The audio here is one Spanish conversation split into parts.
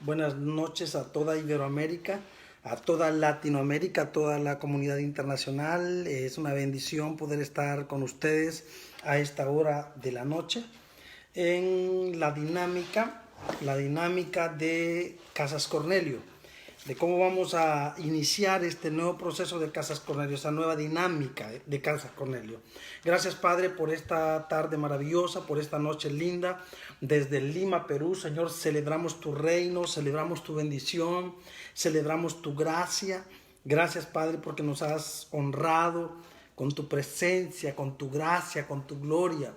Buenas noches a toda Iberoamérica, a toda Latinoamérica, a toda la comunidad internacional. Es una bendición poder estar con ustedes a esta hora de la noche en la dinámica de Casas Cornelio, de cómo vamos a iniciar este nuevo proceso de Casas Cornelio, esta nueva dinámica de Casas Cornelio. Gracias, Padre, por esta tarde maravillosa, por esta noche linda. Desde Lima, Perú, Señor, celebramos tu reino, celebramos tu bendición, celebramos tu gracia. Gracias, Padre, porque nos has honrado con tu presencia, con tu gracia, con tu gloria.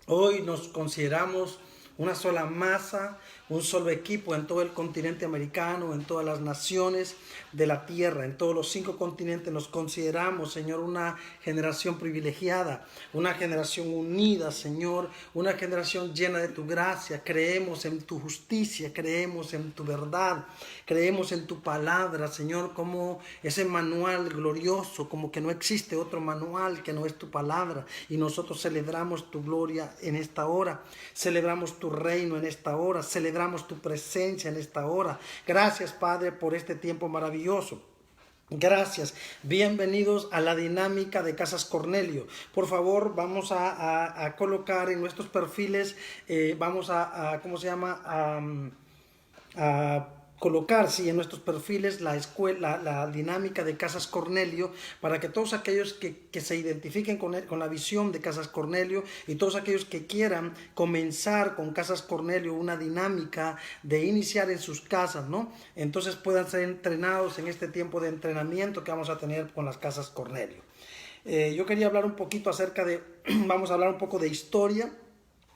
Hoy nos consideramos una sola masa, un solo equipo en todo el continente americano, en todas las naciones de la tierra, en todos los 5 continentes. Nos consideramos, Señor, una generación privilegiada, una generación unida, Señor, una generación llena de tu gracia. Creemos en tu justicia, creemos en tu verdad, creemos en tu palabra, Señor, como ese manual glorioso, como que no existe otro manual que no es tu palabra. Y nosotros celebramos tu gloria en esta hora, celebramos tu reino en esta hora, celebramos tu presencia en esta hora. Gracias, Padre, por este tiempo maravilloso. Gracias, bienvenidos a la dinámica de Casas Cornelio. Por favor, vamos a colocar en nuestros perfiles, vamos ¿cómo se llama? A colocar en nuestros perfiles la escuela, la dinámica de Casas Cornelio, para que todos aquellos que se identifiquen con la visión de Casas Cornelio y todos aquellos que quieran comenzar con Casas Cornelio una dinámica de iniciar en sus casas, ¿no? Entonces puedan ser entrenados en este tiempo de entrenamiento que vamos a tener con las Casas Cornelio. Yo quería hablar un poquito acerca de, vamos a hablar un poco de historia,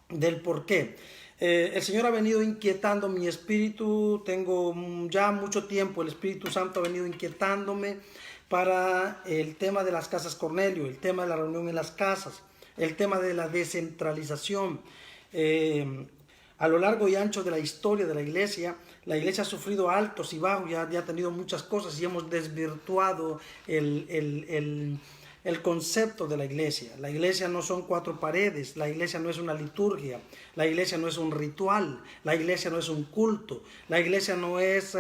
del por qué. El Señor ha venido inquietando mi espíritu, tengo ya mucho tiempo, el Espíritu Santo ha venido inquietándome para el tema de las Casas Cornelio, el tema de la reunión en las casas, el tema de la descentralización. A lo largo y ancho de la historia de la iglesia ha sufrido altos y bajos, ya ha tenido muchas cosas y hemos desvirtuado el concepto de la iglesia. La iglesia no son 4 paredes, la iglesia no es una liturgia, la iglesia no es un ritual, la iglesia no es un culto, la iglesia no es,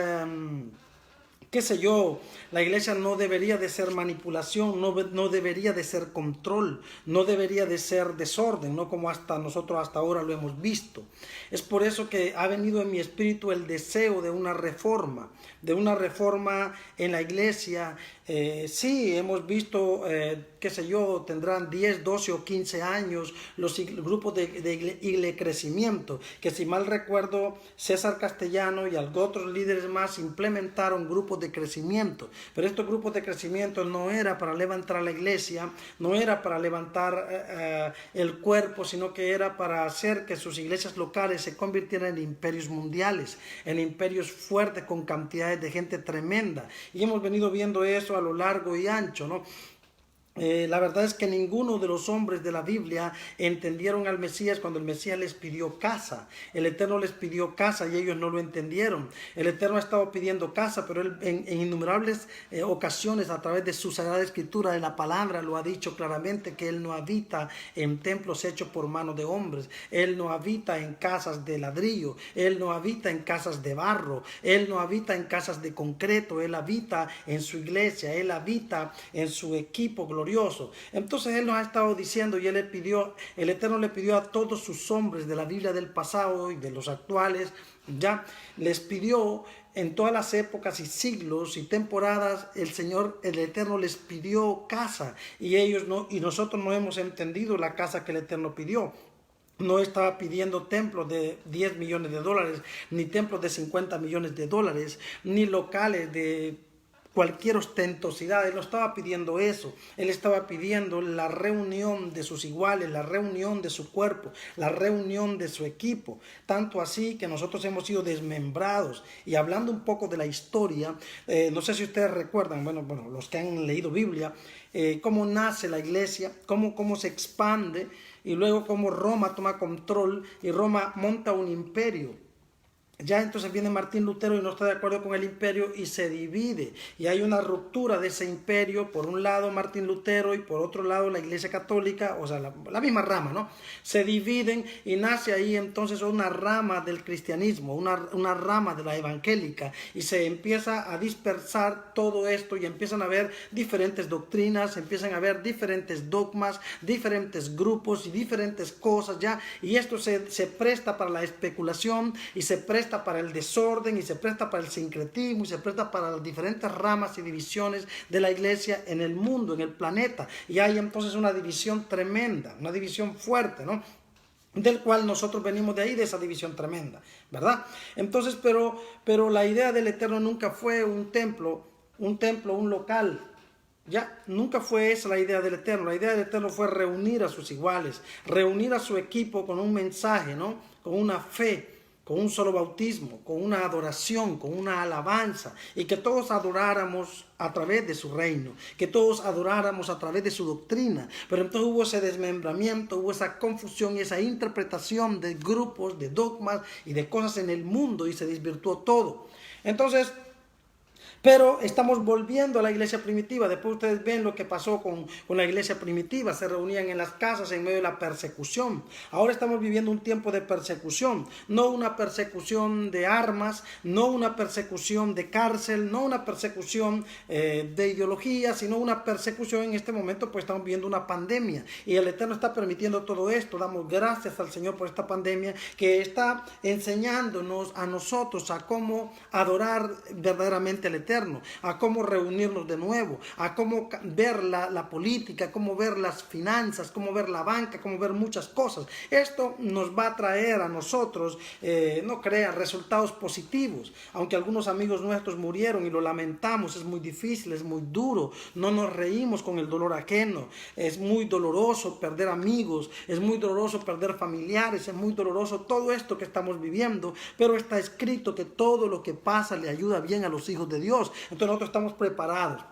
qué sé yo, la iglesia no debería de ser manipulación, no debería de ser control, no debería de ser desorden, no como nosotros hasta ahora lo hemos visto. Es por eso que ha venido en mi espíritu el deseo de una reforma en la iglesia. Sí, hemos visto, qué sé yo, tendrán 10, 12 o 15 años los grupos de crecimiento, que si mal recuerdo, César Castellano y otros líderes más implementaron grupos de crecimiento, pero estos grupos de crecimiento no era para levantar a la iglesia, no era para levantar el cuerpo, sino que era para hacer que sus iglesias locales se convirtieran en imperios mundiales, en imperios fuertes con cantidades de gente tremenda. Y hemos venido viendo eso a lo largo y ancho, ¿no? La verdad es que ninguno de los hombres de la Biblia entendieron al Mesías cuando el Mesías les pidió casa. El Eterno les pidió casa y ellos no lo entendieron. El Eterno ha estado pidiendo casa, pero él en innumerables ocasiones a través de su Sagrada Escritura, de la palabra, lo ha dicho claramente que Él no habita en templos hechos por mano de hombres. Él no habita en casas de ladrillo. Él no habita en casas de barro. Él no habita en casas de concreto. Él habita en su iglesia. Él habita en su equipo glorioso. Entonces Él nos ha estado diciendo y el Eterno le pidió a todos sus hombres de la Biblia del pasado y de los actuales, ya les pidió en todas las épocas y siglos y temporadas, el Eterno les pidió casa y nosotros no hemos entendido la casa que el Eterno pidió. No estaba pidiendo templos de 10 millones de dólares, ni templos de 50 millones de dólares, ni locales de cualquier ostentosidad. Él no estaba pidiendo eso. Él estaba pidiendo la reunión de sus iguales, la reunión de su cuerpo, la reunión de su equipo. Tanto así que nosotros hemos sido desmembrados. Y hablando un poco de la historia, no sé si ustedes recuerdan, bueno, los que han leído Biblia, cómo nace la iglesia, cómo se expande y luego cómo Roma toma control y Roma monta un imperio. Ya entonces viene Martín Lutero y no está de acuerdo con el imperio y se divide. Y hay una ruptura de ese imperio. Por un lado Martín Lutero y por otro lado la Iglesia Católica, o sea, la misma rama, ¿no? Se dividen y nace ahí entonces una rama del cristianismo, una rama de la evangélica. Y se empieza a dispersar todo esto y empiezan a haber diferentes doctrinas, empiezan a haber diferentes dogmas, diferentes grupos y diferentes cosas ya. Y esto se presta para la especulación y se presta para el desorden y se presta para el sincretismo y se presta para las diferentes ramas y divisiones de la iglesia en el mundo, en el planeta. Y hay entonces una división tremenda, una división fuerte, ¿no? Del cual nosotros venimos de ahí, de esa división tremenda, ¿verdad? Entonces, pero la idea del Eterno nunca fue un templo, un local. Ya, nunca fue esa la idea del Eterno. La idea del Eterno fue reunir a sus iguales, reunir a su equipo con un mensaje, ¿no? Con una fe, con un solo bautismo, con una adoración, con una alabanza, y que todos adoráramos a través de su reino, que todos adoráramos a través de su doctrina. Pero entonces hubo ese desmembramiento, hubo esa confusión y esa interpretación de grupos, de dogmas y de cosas en el mundo y se desvirtuó todo. Entonces, pero estamos volviendo a la iglesia primitiva. Después ustedes ven lo que pasó con la iglesia primitiva. Se reunían en las casas en medio de la persecución. Ahora estamos viviendo un tiempo de persecución. No una persecución de armas, no una persecución de cárcel, no una persecución de ideología, sino una persecución en este momento, pues estamos viviendo una pandemia. Y el Eterno está permitiendo todo esto. Damos gracias al Señor por esta pandemia que está enseñándonos a nosotros a cómo adorar verdaderamente al Eterno, a cómo reunirnos de nuevo, a cómo ver la política, cómo ver las finanzas, cómo ver la banca, cómo ver muchas cosas. Esto nos va a traer a nosotros, no crean, resultados positivos. Aunque algunos amigos nuestros murieron y lo lamentamos, es muy difícil, es muy duro, no nos reímos con el dolor ajeno, es muy doloroso perder amigos, es muy doloroso perder familiares, es muy doloroso todo esto que estamos viviendo, pero está escrito que todo lo que pasa le ayuda bien a los hijos de Dios. Entonces nosotros estamos preparados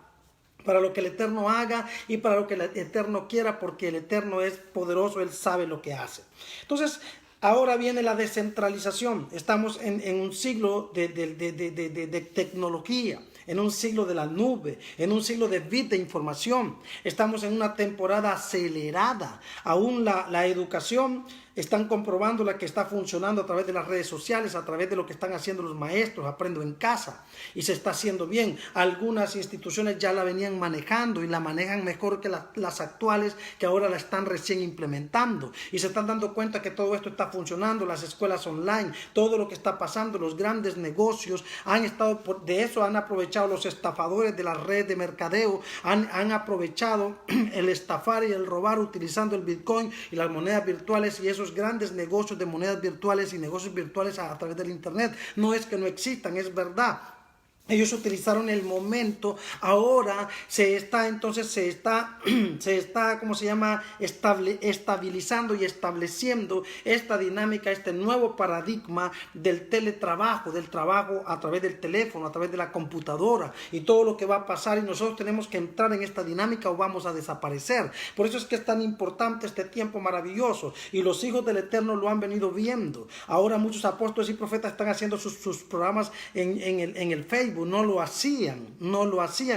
para lo que el Eterno haga y para lo que el Eterno quiera, porque el Eterno es poderoso, Él sabe lo que hace. Entonces, ahora viene la descentralización. Estamos en un siglo de tecnología, en un siglo de la nube, en un siglo de bit de información. Estamos en una temporada acelerada. Aún la educación están comprobando la que está funcionando a través de las redes sociales, a través de lo que están haciendo los maestros. Aprendo en casa y se está haciendo bien. Algunas instituciones ya la venían manejando y la manejan mejor que las actuales, que ahora la están recién implementando y se están dando cuenta que todo esto está funcionando. Las escuelas online, todo lo que está pasando, los grandes negocios han estado, de eso han aprovechado los estafadores de las redes de mercadeo, han aprovechado el estafar y el robar utilizando el Bitcoin y las monedas virtuales y esos grandes negocios de monedas virtuales y negocios virtuales a través del internet. No es que no existan, es verdad. Ellos utilizaron el momento. Ahora se está, ¿cómo se llama? Estabilizando y estableciendo esta dinámica, este nuevo paradigma del teletrabajo, del trabajo a través del teléfono, a través de la computadora y todo lo que va a pasar, y nosotros tenemos que entrar en esta dinámica o vamos a desaparecer. Por eso es que es tan importante este tiempo maravilloso y los hijos del Eterno lo han venido viendo. Ahora muchos apóstoles y profetas están haciendo sus programas en el Facebook. No lo hacían,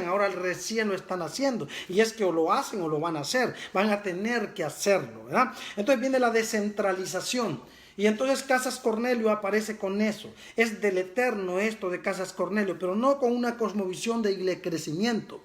ahora recién lo están haciendo, y es que o lo hacen o lo van a hacer, van a tener que hacerlo, ¿verdad? Entonces viene la descentralización, y entonces Casas Cornelio aparece con eso. Es del Eterno esto de Casas Cornelio, pero no con una cosmovisión de crecimiento.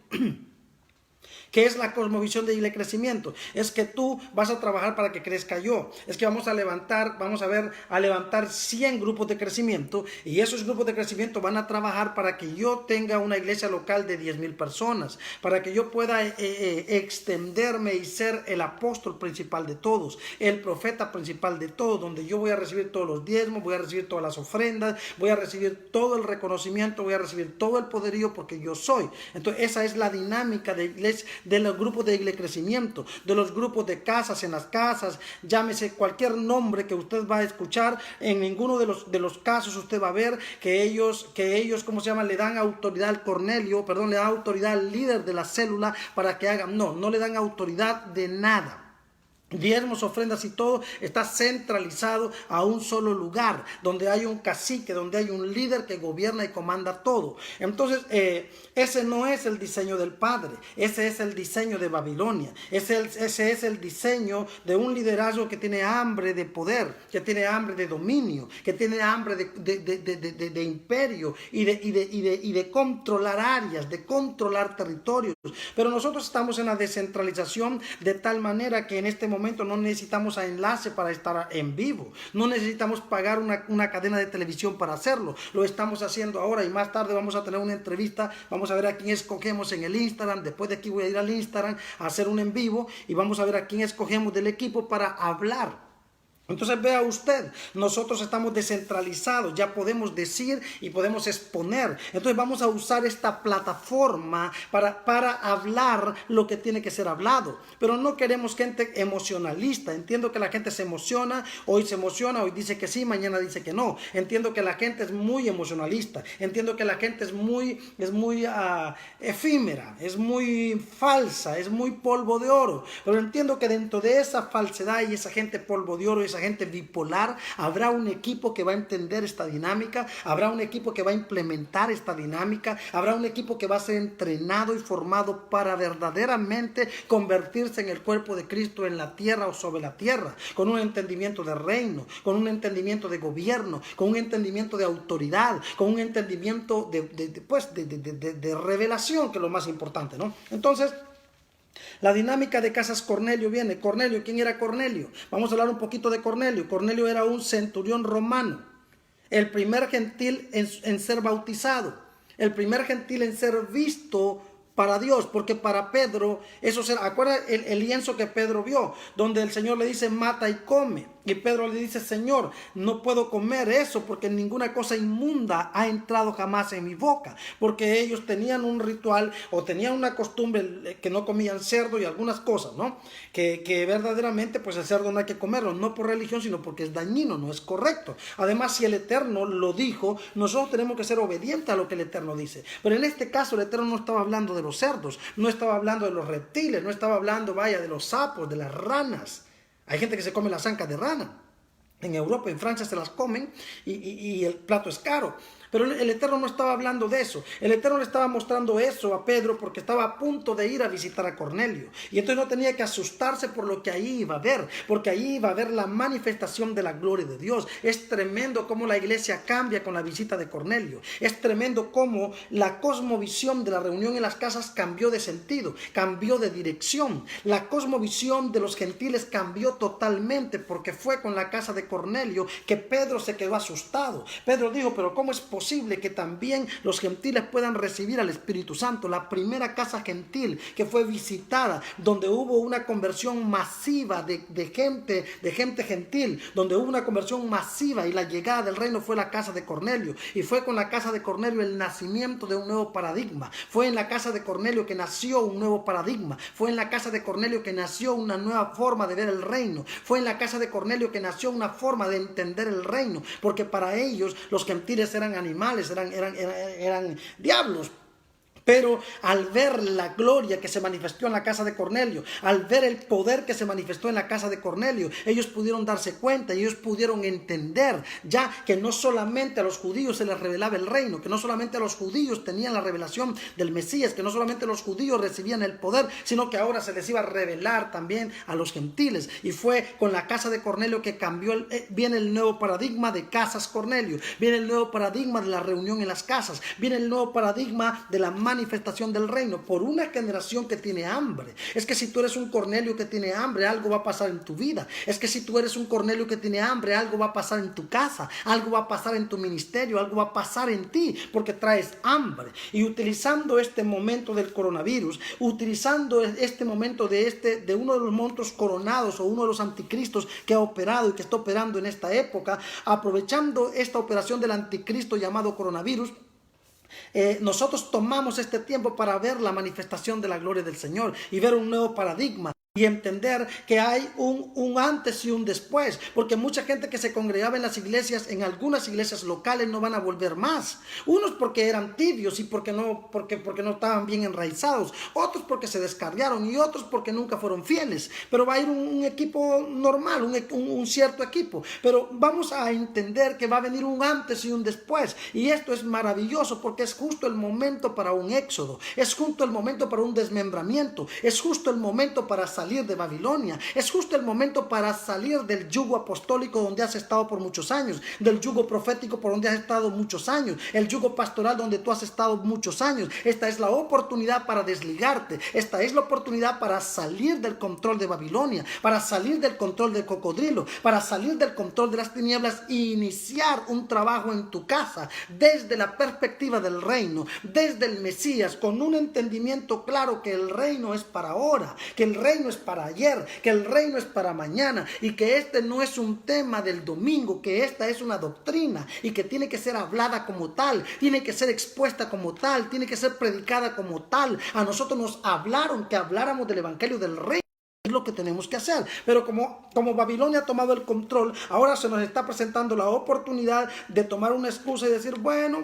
¿Qué es la cosmovisión de crecimiento? Es que tú vas a trabajar para que crezca yo. Es que vamos a levantar 100 grupos de crecimiento, y esos grupos de crecimiento van a trabajar para que yo tenga una iglesia local de 10,000 personas, para que yo pueda extenderme y ser el apóstol principal de todos, el profeta principal de todos, donde yo voy a recibir todos los diezmos, voy a recibir todas las ofrendas, voy a recibir todo el reconocimiento, voy a recibir todo el poderío, porque yo soy. Entonces esa es la dinámica de iglesia, de los grupos de crecimiento, de los grupos de casas, en las casas, llámese cualquier nombre que usted va a escuchar. En ninguno de los casos usted va a ver que ellos, ¿cómo se llama? Le dan autoridad al Cornelio, le dan autoridad al líder de la célula para que hagan. No le dan autoridad de nada. diezmos, ofrendas y todo está centralizado a un solo lugar, donde hay un cacique, donde hay un líder que gobierna y comanda todo. Entonces, ese no es el diseño del Padre, ese es el diseño de Babilonia, ese es el diseño de un liderazgo que tiene hambre de poder, que tiene hambre de dominio, que tiene hambre de imperio y de controlar áreas, de controlar territorios. Pero nosotros estamos en la descentralización de tal manera que en este momento no necesitamos a enlace para estar en vivo, no necesitamos pagar una cadena de televisión para hacerlo, lo estamos haciendo ahora y más tarde vamos a tener una entrevista, vamos a ver a quién escogemos en el Instagram, después de aquí voy a ir al Instagram a hacer un en vivo y vamos a ver a quién escogemos del equipo para hablar. Entonces vea usted, nosotros estamos descentralizados, ya podemos decir y podemos exponer. Entonces vamos a usar esta plataforma para hablar lo que tiene que ser hablado. Pero no queremos gente emocionalista. Entiendo que la gente se emociona, hoy dice que sí, mañana dice que no. Entiendo que la gente es muy emocionalista. Entiendo que la gente es muy efímera, es muy falsa, es muy polvo de oro. Pero entiendo que dentro de esa falsedad y esa gente polvo de oro, esa gente bipolar, habrá un equipo que va a entender esta dinámica, habrá un equipo que va a implementar esta dinámica, habrá un equipo que va a ser entrenado y formado para verdaderamente convertirse en el cuerpo de Cristo en la tierra o sobre la tierra, con un entendimiento de reino, con un entendimiento de gobierno, con un entendimiento de autoridad, con un entendimiento de revelación, que es lo más importante, ¿no? Entonces, la dinámica de Casas Cornelio viene. Cornelio, ¿quién era Cornelio? Vamos a hablar un poquito de Cornelio. Cornelio era un centurión romano, el primer gentil en ser bautizado, el primer gentil en ser visto para Dios, porque para Pedro, acuerda el lienzo que Pedro vio, donde el Señor le dice mata y come, y Pedro le dice, Señor, no puedo comer eso porque ninguna cosa inmunda ha entrado jamás en mi boca, porque ellos tenían un ritual o tenían una costumbre que no comían cerdo y algunas cosas, ¿no? Que verdaderamente pues el cerdo no hay que comerlo, no por religión, sino porque es dañino, no es correcto. Además, si el Eterno lo dijo, nosotros tenemos que ser obedientes a lo que el Eterno dice. Pero en este caso el Eterno no estaba hablando de los cerdos, no estaba hablando de los reptiles, no estaba hablando, de los sapos, de las ranas. Hay gente que se come las ancas de rana. En Europa, en Francia se las comen y el plato es caro. Pero el Eterno no estaba hablando de eso. El Eterno le estaba mostrando eso a Pedro porque estaba a punto de ir a visitar a Cornelio. Y entonces no tenía que asustarse por lo que ahí iba a ver, porque ahí iba a ver la manifestación de la gloria de Dios. Es tremendo cómo la iglesia cambia con la visita de Cornelio. Es tremendo cómo la cosmovisión de la reunión en las casas cambió de sentido, cambió de dirección. La cosmovisión de los gentiles cambió totalmente porque fue con la casa de Cornelio que Pedro se quedó asustado. Pedro dijo, pero ¿cómo es posible que también los gentiles puedan recibir al Espíritu Santo? La primera casa gentil que fue visitada, donde hubo una conversión masiva de gente gentil, donde hubo una conversión masiva y la llegada del reino fue la casa de Cornelio. Y fue con la casa de Cornelio el nacimiento de un nuevo paradigma. Fue en la casa de Cornelio que nació un nuevo paradigma. Fue en la casa de Cornelio que nació una nueva forma de ver el reino. Fue en la casa de Cornelio que nació una forma de entender el reino, porque para ellos los gentiles eran animales, eran diablos. Pero al ver la gloria que se manifestó en la casa de Cornelio, al ver el poder que se manifestó en la casa de Cornelio, ellos pudieron darse cuenta y ellos pudieron entender ya que no solamente a los judíos se les revelaba el reino, que no solamente a los judíos tenían la revelación del Mesías, que no solamente los judíos recibían el poder, sino que ahora se les iba a revelar también a los gentiles. Y fue con la casa de Cornelio que viene el nuevo paradigma de Casas Cornelio, viene el nuevo paradigma de la reunión en las casas, viene el nuevo paradigma de la manifestación del reino por una generación que tiene hambre. Es que si tú eres un Cornelio que tiene hambre, algo va a pasar en tu vida. Es que si tú eres un Cornelio que tiene hambre, algo va a pasar en tu casa, algo va a pasar en tu ministerio, algo va a pasar en ti, porque traes hambre. Y utilizando este momento del coronavirus, utilizando este momento de uno de los monstruos coronados o uno de los anticristos que ha operado y que está operando en esta época, aprovechando esta operación del anticristo llamado coronavirus, nosotros tomamos este tiempo para ver la manifestación de la gloria del Señor y ver un nuevo paradigma. y entender que hay un antes y un después, porque mucha gente que se congregaba en las iglesias, en algunas iglesias locales, no van a volver más. Unos porque eran tibios y porque no estaban bien enraizados, otros porque se descarriaron y otros porque nunca fueron fieles. Pero va a ir un equipo normal, un cierto equipo, pero vamos a entender que va a venir un antes y un después, y esto es maravilloso porque es justo el momento para un éxodo, es justo el momento para un desmembramiento, es justo el momento para salir de Babilonia, es justo el momento para salir del yugo apostólico donde has estado por muchos años, del yugo profético por donde has estado muchos años, el yugo pastoral donde tú has estado muchos años. Esta es la oportunidad para desligarte, esta es la oportunidad para salir del control de Babilonia, para salir del control del cocodrilo, para salir del control de las tinieblas e iniciar un trabajo en tu casa desde la perspectiva del reino, desde el Mesías, con un entendimiento claro que el reino es para ahora, que el reino es para ayer, que el reino es para mañana, y que este no es un tema del domingo, que esta es una doctrina y que tiene que ser hablada como tal, tiene que ser expuesta como tal, tiene que ser predicada como tal. A nosotros nos hablaron que habláramos del evangelio del reino. Es lo que tenemos que hacer, pero como Babilonia ha tomado el control, ahora se nos está presentando la oportunidad de tomar una excusa y decir, bueno,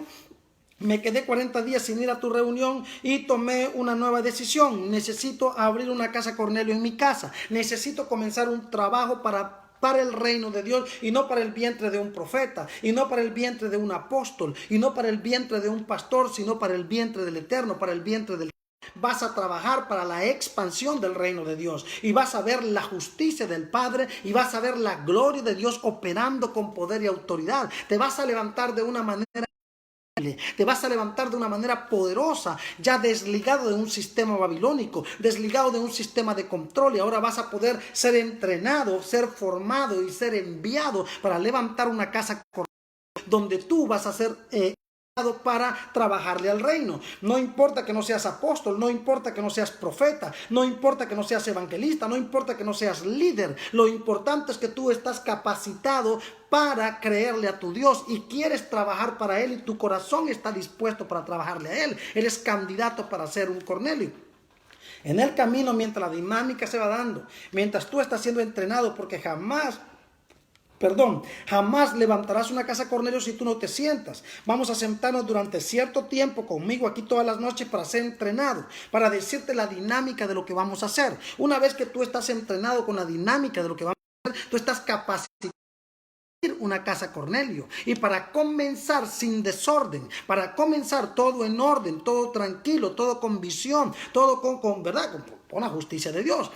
me quedé 40 días sin ir a tu reunión y tomé una nueva decisión. Necesito abrir una casa Cornelio en mi casa. Necesito comenzar un trabajo para el reino de Dios, y no para el vientre de un profeta, y no para el vientre de un apóstol, y no para el vientre de un pastor, sino para el vientre del Eterno, para el vientre del... Vas a trabajar para la expansión del reino de Dios, y vas a ver la justicia del Padre, y vas a ver la gloria de Dios operando con poder y autoridad. Te vas a levantar de una manera, te vas a levantar de una manera poderosa, ya desligado de un sistema babilónico, desligado de un sistema de control, y ahora vas a poder ser entrenado, ser formado y ser enviado para levantar una casa donde tú vas a ser para trabajarle al reino. No importa que no seas apóstol, no importa que no seas profeta, no importa que no seas evangelista, no importa que no seas líder. Lo importante es que tú estás capacitado para creerle a tu Dios y quieres trabajar para Él, y tu corazón está dispuesto para trabajarle a Él. Eres candidato para ser un Cornelio. En el camino, mientras la dinámica se va dando, mientras tú estás siendo entrenado, porque jamás levantarás una casa Cornelio si tú no te sientas. Vamos a sentarnos durante cierto tiempo conmigo aquí todas las noches para ser entrenado, para decirte la dinámica de lo que vamos a hacer. Una vez que tú estás entrenado con la dinámica de lo que vamos a hacer, tú estás capacitado una casa Cornelio, y para comenzar sin desorden, para comenzar todo en orden, todo tranquilo, todo con visión, todo con verdad, con la justicia de Dios.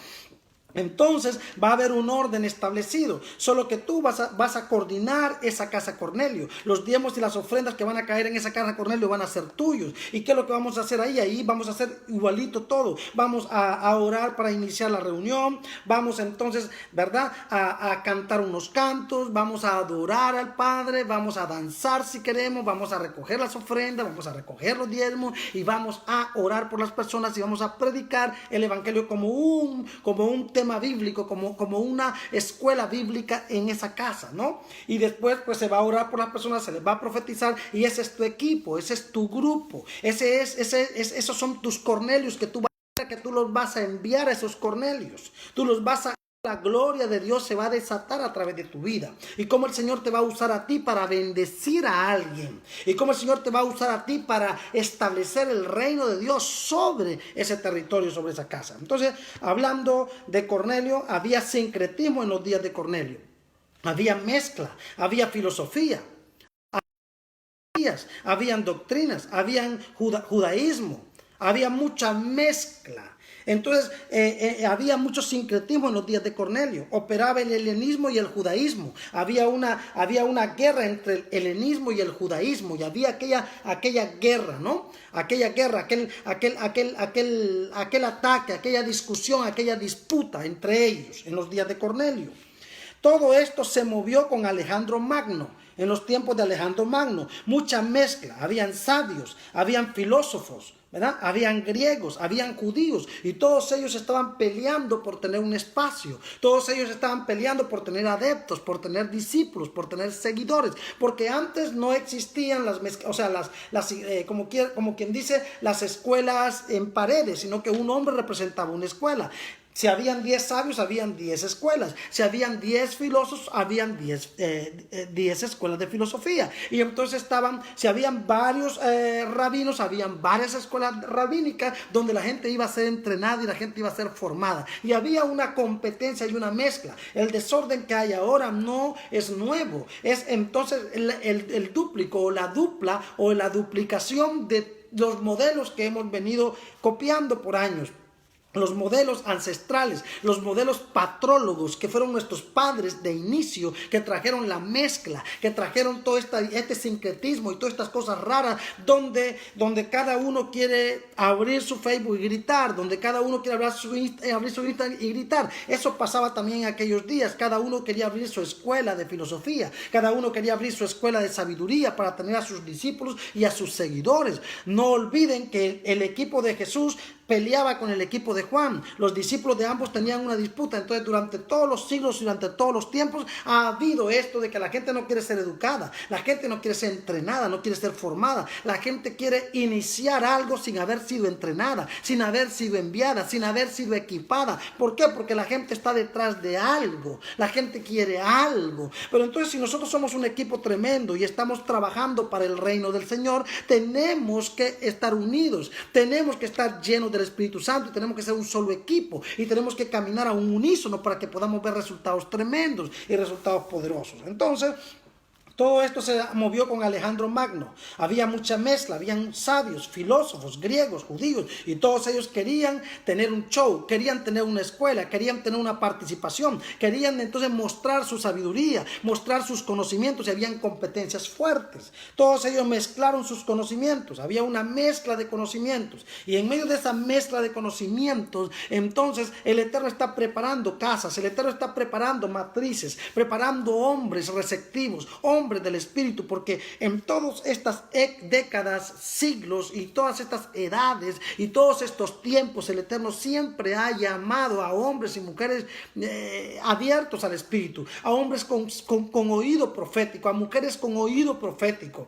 Entonces va a haber un orden establecido, solo que tú vas a coordinar esa casa Cornelio. Los diezmos y las ofrendas que van a caer en esa casa Cornelio van a ser tuyos. ¿Y qué es lo que vamos a hacer ahí? Ahí vamos a hacer igualito todo. Vamos a orar para iniciar la reunión. Vamos entonces, ¿verdad? A cantar unos cantos. Vamos a adorar al Padre. Vamos a danzar si queremos. Vamos a recoger las ofrendas. Vamos a recoger los diezmos. Y vamos a orar por las personas. Y vamos a predicar el evangelio como un tema bíblico, como una escuela bíblica en esa casa, ¿no? Y después pues se va a orar por las personas, se les va a profetizar, y ese es tu equipo, ese es tu grupo, esos son tus Cornelios que tú los vas a enviar a esos Cornelios, tú los vas a... La gloria de Dios se va a desatar a través de tu vida, y cómo el Señor te va a usar a ti para bendecir a alguien, y cómo el Señor te va a usar a ti para establecer el reino de Dios sobre ese territorio, sobre esa casa. Entonces, hablando de Cornelio, había sincretismo en los días de Cornelio, había mezcla, había filosofía, habían doctrinas, habían judaísmo, había mucha mezcla. Entonces había mucho sincretismo en los días de Cornelio. Operaba el helenismo y el judaísmo. Había una guerra entre el helenismo y el judaísmo, y había aquella guerra, ¿no? Aquella guerra, aquel ataque, aquella discusión, aquella disputa entre ellos en los días de Cornelio. Todo esto se movió con Alejandro Magno. En los tiempos de Alejandro Magno, mucha mezcla. Habían sabios, habían filósofos, ¿verdad? Habían griegos, habían judíos, y todos ellos estaban peleando por tener un espacio. Todos ellos estaban peleando por tener adeptos, por tener discípulos, por tener seguidores, porque antes no existían como quien dice, las escuelas en paredes, sino que un hombre representaba una escuela. Si habían 10 sabios, habían 10 escuelas. Si habían 10 filósofos, habían 10 escuelas de filosofía. Y entonces si habían varios rabinos, habían varias escuelas rabínicas donde la gente iba a ser entrenada y la gente iba a ser formada. Y había una competencia y una mezcla. El desorden que hay ahora no es nuevo. Es entonces el dúplico o la dupla o la duplicación de los modelos que hemos venido copiando por años. Los modelos ancestrales, los modelos patrólogos que fueron nuestros padres de inicio, que trajeron la mezcla, que trajeron todo este sincretismo y todas estas cosas raras, donde cada uno quiere abrir su Facebook y gritar, donde cada uno quiere abrir su Instagram y gritar. Eso pasaba también en aquellos días. Cada uno quería abrir su escuela de filosofía, cada uno quería abrir su escuela de sabiduría para tener a sus discípulos y a sus seguidores. No olviden que el equipo de Jesús peleaba con el equipo de Juan. Los discípulos de ambos tenían una disputa. Entonces, durante todos los siglos y durante todos los tiempos ha habido esto de que la gente no quiere ser educada, la gente no quiere ser entrenada, no quiere ser formada. La gente quiere iniciar algo sin haber sido entrenada, sin haber sido enviada, sin haber sido equipada. ¿Por qué? Porque la gente está detrás de algo. La gente quiere algo. Pero entonces, si nosotros somos un equipo tremendo y estamos trabajando para el reino del Señor, tenemos que estar unidos, tenemos que estar llenos del Espíritu Santo y tenemos que ser un solo equipo y tenemos que caminar a un unísono para que podamos ver resultados tremendos y resultados poderosos. Entonces, todo esto se movió con Alejandro Magno. Había mucha mezcla, habían sabios, filósofos, griegos, judíos, y todos ellos querían tener un show, querían tener una escuela, querían tener una participación, querían entonces mostrar su sabiduría, mostrar sus conocimientos, y habían competencias fuertes. Todos ellos mezclaron sus conocimientos, había una mezcla de conocimientos, y en medio de esa mezcla de conocimientos, entonces el Eterno está preparando casas, el Eterno está preparando matrices, preparando hombres receptivos, hombres del Espíritu, porque en todas estas décadas, siglos y todas estas edades y todos estos tiempos, el Eterno siempre ha llamado a hombres y mujeres abiertos al Espíritu, a hombres con oído profético, a mujeres con oído profético,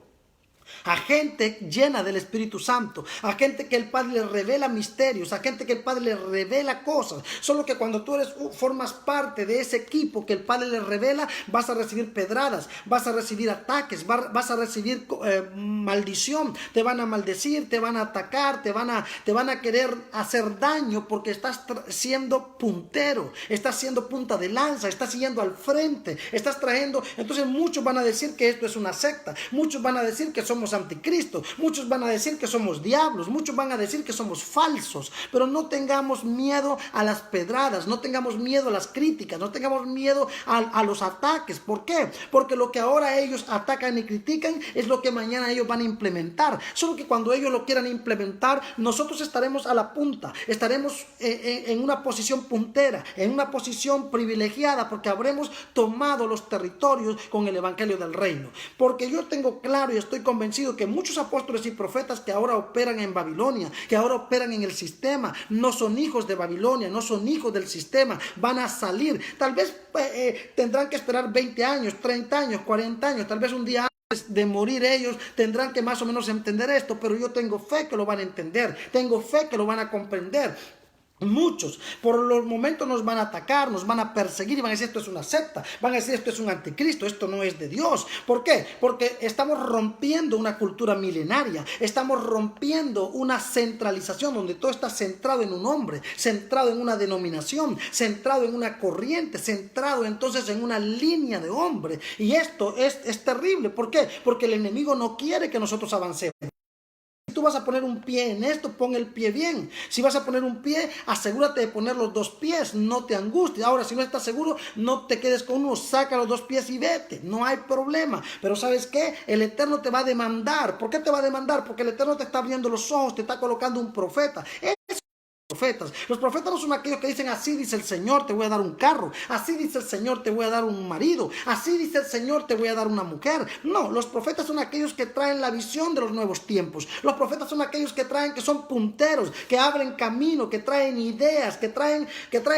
a gente llena del Espíritu Santo, a gente que el Padre le revela misterios, a gente que el Padre le revela cosas. Solo que cuando tú formas parte de ese equipo que el Padre le revela, vas a recibir pedradas, vas a recibir ataques, vas a recibir maldición, te van a maldecir, te van a atacar, te van a querer hacer daño porque estás siendo puntero, estás siendo punta de lanza, estás yendo al frente, estás trayendo. Entonces muchos van a decir que esto es una secta, muchos van a decir que somos anticristo, muchos van a decir que somos diablos, muchos van a decir que somos falsos, pero no tengamos miedo a las pedradas, no tengamos miedo a las críticas, no tengamos miedo a los ataques. ¿Por qué? Porque lo que ahora ellos atacan y critican es lo que mañana ellos van a implementar, solo que cuando ellos lo quieran implementar, nosotros estaremos a la punta, estaremos en una posición puntera, en una posición privilegiada, porque habremos tomado los territorios con el evangelio del reino. Porque yo tengo claro y estoy convencido que muchos apóstoles y profetas que ahora operan en Babilonia, que ahora operan en el sistema, no son hijos de Babilonia, no son hijos del sistema, van a salir. Tal vez tendrán que esperar 20 años, 30 años, 40 años, tal vez un día antes de morir ellos tendrán que más o menos entender esto, pero yo tengo fe que lo van a entender, tengo fe que lo van a comprender. Muchos por los momentos nos van a atacar, nos van a perseguir y van a decir esto es una secta, van a decir esto es un anticristo, esto no es de Dios. ¿Por qué? Porque estamos rompiendo una cultura milenaria, estamos rompiendo una centralización donde todo está centrado en un hombre, centrado en una denominación, centrado en una corriente, centrado entonces en una línea de hombre. Y esto es terrible. ¿Por qué? Porque el enemigo no quiere que nosotros avancemos. Si tú vas a poner un pie en esto, pon el pie bien. Si vas a poner un pie, asegúrate de poner los dos pies, no te angusties. Ahora, si no estás seguro, no te quedes con uno, saca los dos pies y vete, no hay problema. Pero ¿sabes qué? El Eterno te va a demandar. ¿Por qué te va a demandar? Porque el Eterno te está abriendo los ojos, te está colocando un profeta. Profetas. Los profetas no son aquellos que dicen así dice el Señor, te voy a dar un carro, así dice el Señor, te voy a dar un marido, así dice el Señor, te voy a dar una mujer. No, los profetas son aquellos que traen la visión de los nuevos tiempos. Los profetas son aquellos que son punteros, que abren camino, que traen ideas, que traen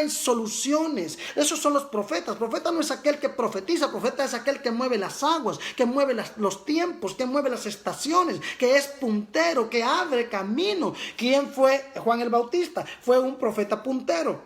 soluciones. Esos son los profetas. Profeta no es aquel que profetiza, profeta es aquel que mueve las aguas, que mueve los tiempos, que mueve las estaciones, que es puntero, que abre camino. ¿Quién fue Juan el Bautista? Fue un profeta puntero.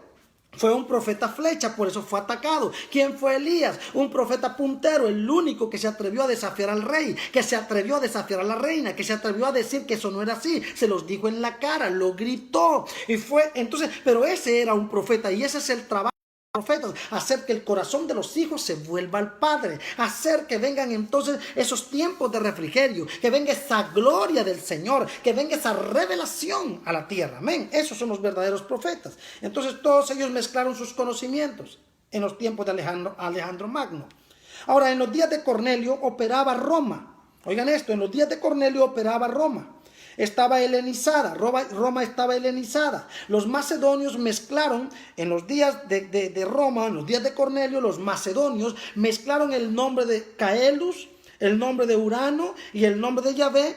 Fue un profeta flecha, por eso fue atacado. ¿Quién fue Elías? Un profeta puntero, el único que se atrevió a desafiar al rey, que se atrevió a desafiar a la reina, que se atrevió a decir que eso no era así. Se los dijo en la cara, lo gritó. Y fue, entonces, pero ese era un profeta y ese es el trabajo. Profetas, hacer que el corazón de los hijos se vuelva al Padre, hacer que vengan entonces esos tiempos de refrigerio, que venga esa gloria del Señor, que venga esa revelación a la tierra. Amén. Esos son los verdaderos profetas. Entonces todos ellos mezclaron sus conocimientos en los tiempos de Alejandro Magno. Ahora, en los días de Cornelio operaba Roma. Oigan esto, en los días de Cornelio operaba Roma. Estaba helenizada, Roma estaba helenizada. Los macedonios mezclaron en los días de Roma, en los días de Cornelio, los macedonios mezclaron el nombre de Caelus, el nombre de Urano y el nombre de Yahvé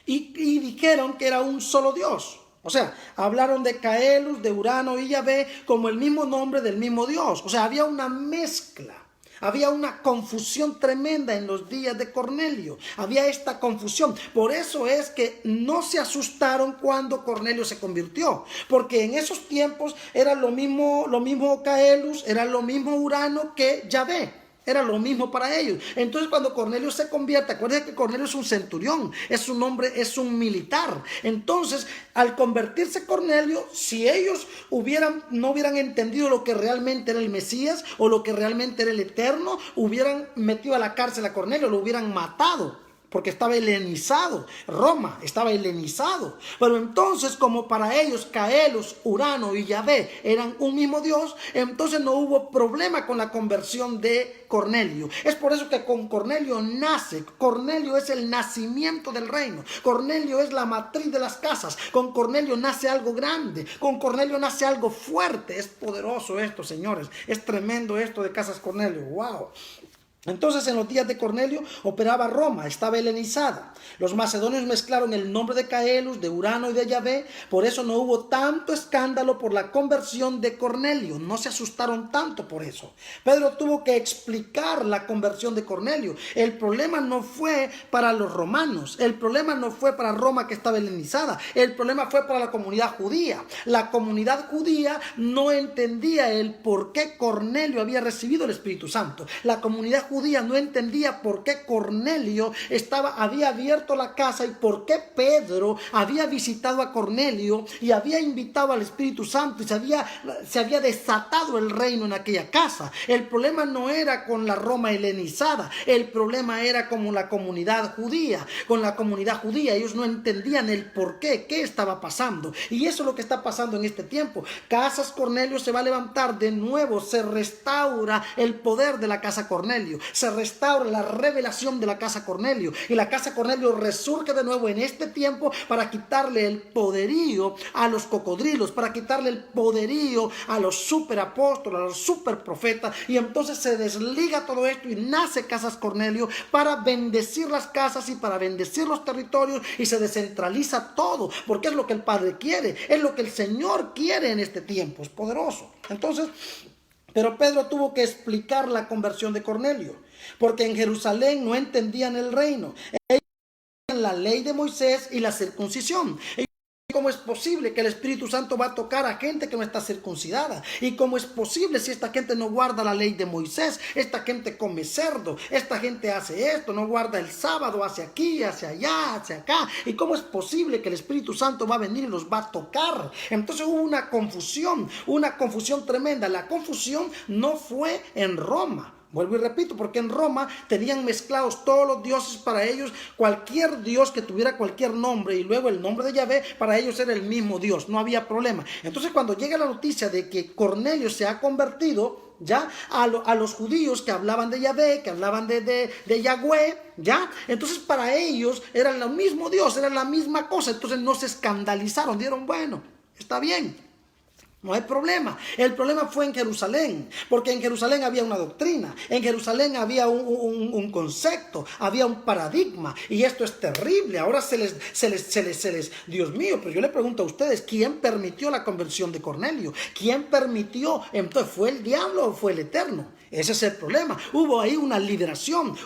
y dijeron que era un solo Dios. O sea, hablaron de Caelus, de Urano y Yahvé como el mismo nombre del mismo Dios. O sea, había una mezcla. Había una confusión tremenda en los días de Cornelio. Había esta confusión. Por eso es que no se asustaron cuando Cornelio se convirtió. Porque en esos tiempos era lo mismo Caelus, era lo mismo Urano que Yahvé. Era lo mismo para ellos. Entonces cuando Cornelio se convierte, acuérdense que Cornelio es un centurión, es un hombre, es un militar. Entonces al convertirse Cornelio, si ellos no hubieran entendido lo que realmente era el Mesías o lo que realmente era el Eterno, hubieran metido a la cárcel a Cornelio, lo hubieran matado. Porque estaba helenizado, Roma estaba helenizado. Pero entonces, como para ellos Caelus, Urano y Yahvé eran un mismo Dios, entonces no hubo problema con la conversión de Cornelio. Es por eso que con Cornelio nace. Cornelio es el nacimiento del reino. Cornelio es la matriz de las casas. Con Cornelio nace algo grande. Con Cornelio nace algo fuerte. Es poderoso esto, señores. Es tremendo esto de Casas Cornelio. ¡Wow! Entonces en los días de Cornelio operaba Roma, estaba helenizada. Los macedonios mezclaron el nombre de Caelus, de Urano y de Yahvé. Por eso no hubo tanto escándalo por la conversión de Cornelio. No se asustaron tanto por eso. Pedro tuvo que explicar la conversión de Cornelio. El problema no fue para los romanos. El problema no fue para Roma, que estaba helenizada. El problema fue para la comunidad judía. La comunidad judía no entendía el por qué Cornelio había recibido el Espíritu Santo. La comunidad judía no entendía por qué Cornelio había abierto la casa y por qué Pedro había visitado a Cornelio y había invitado al Espíritu Santo y se había desatado el reino en aquella casa. El problema no era con la Roma helenizada, el problema era con la comunidad judía. Con la comunidad judía ellos no entendían el por qué estaba pasando. Y eso es lo que está pasando en este tiempo. Casas Cornelio se va a levantar de nuevo, se restaura el poder de la casa Cornelio. Se restaura la revelación de la casa Cornelio y la casa Cornelio resurge de nuevo en este tiempo para quitarle el poderío a los cocodrilos, para quitarle el poderío a los superapóstoles, a los superprofetas, y entonces se desliga todo esto y nace Casas Cornelio para bendecir las casas y para bendecir los territorios, y se descentraliza todo porque es lo que el Padre quiere, es lo que el Señor quiere en este tiempo. Es poderoso. Entonces, pero Pedro tuvo que explicar la conversión de Cornelio, porque en Jerusalén no entendían el reino. Ellos entendían la ley de Moisés y la circuncisión. ¿Cómo es posible que el Espíritu Santo va a tocar a gente que no está circuncidada? ¿Y cómo es posible si esta gente no guarda la ley de Moisés? Esta gente come cerdo, esta gente hace esto, no guarda el sábado, hacia aquí, hacia allá, hacia acá. ¿Y cómo es posible que el Espíritu Santo va a venir y los va a tocar? Entonces hubo una confusión tremenda. La confusión no fue en Roma. Vuelvo y repito, porque en Roma tenían mezclados todos los dioses. Para ellos, cualquier dios que tuviera cualquier nombre y luego el nombre de Yahvé, para ellos era el mismo Dios, no había problema. Entonces cuando llega la noticia de que Cornelio se ha convertido, ya a los judíos que hablaban de Yahvé, que hablaban de Yahweh, ya, entonces para ellos era el mismo Dios, era la misma cosa. Entonces no se escandalizaron, dieron, bueno, está bien, no hay problema. El problema fue en Jerusalén, porque en Jerusalén había una doctrina, en Jerusalén había un concepto, había un paradigma, y esto es terrible. Ahora se les, Dios mío, pero yo le pregunto a ustedes, ¿quién permitió la conversión de Cornelio? ¿Quién permitió? Entonces, ¿fue el diablo o fue el Eterno? Ese es el problema. Hubo ahí una liberación,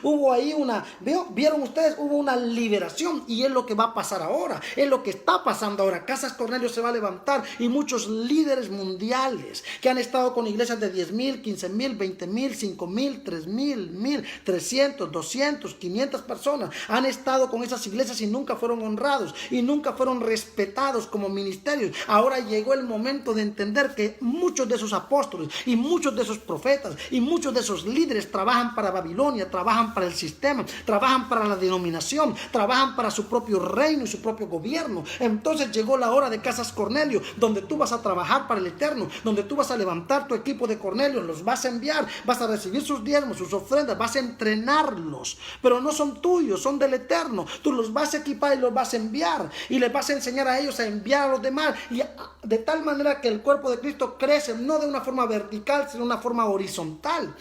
¿vieron ustedes? Hubo una liberación, y es lo que va a pasar ahora, es lo que está pasando ahora. Casas Cornelio se va a levantar y muchos líderes líderes mundiales que han estado con iglesias de 10,000, 15,000, 20,000, 5,000, 3,000, 1,300, 200, 500 personas. Han estado con esas iglesias y nunca fueron honrados y nunca fueron respetados como ministerios. Ahora llegó el momento de entender que muchos de esos apóstoles y muchos de esos profetas y muchos de esos líderes trabajan para Babilonia, trabajan para el sistema, trabajan para la denominación, trabajan para su propio reino y su propio gobierno. Entonces llegó la hora de Casas Cornelio, donde tú vas a trabajar para el Eterno, donde tú vas a levantar tu equipo de Cornelio, los vas a enviar, vas a recibir sus diezmos, sus ofrendas, vas a entrenarlos, pero no son tuyos, son del Eterno. Tú los vas a equipar y los vas a enviar y les vas a enseñar a ellos a enviar a los demás, y de tal manera que el cuerpo de Cristo crece, no de una forma vertical, sino de una forma horizontal.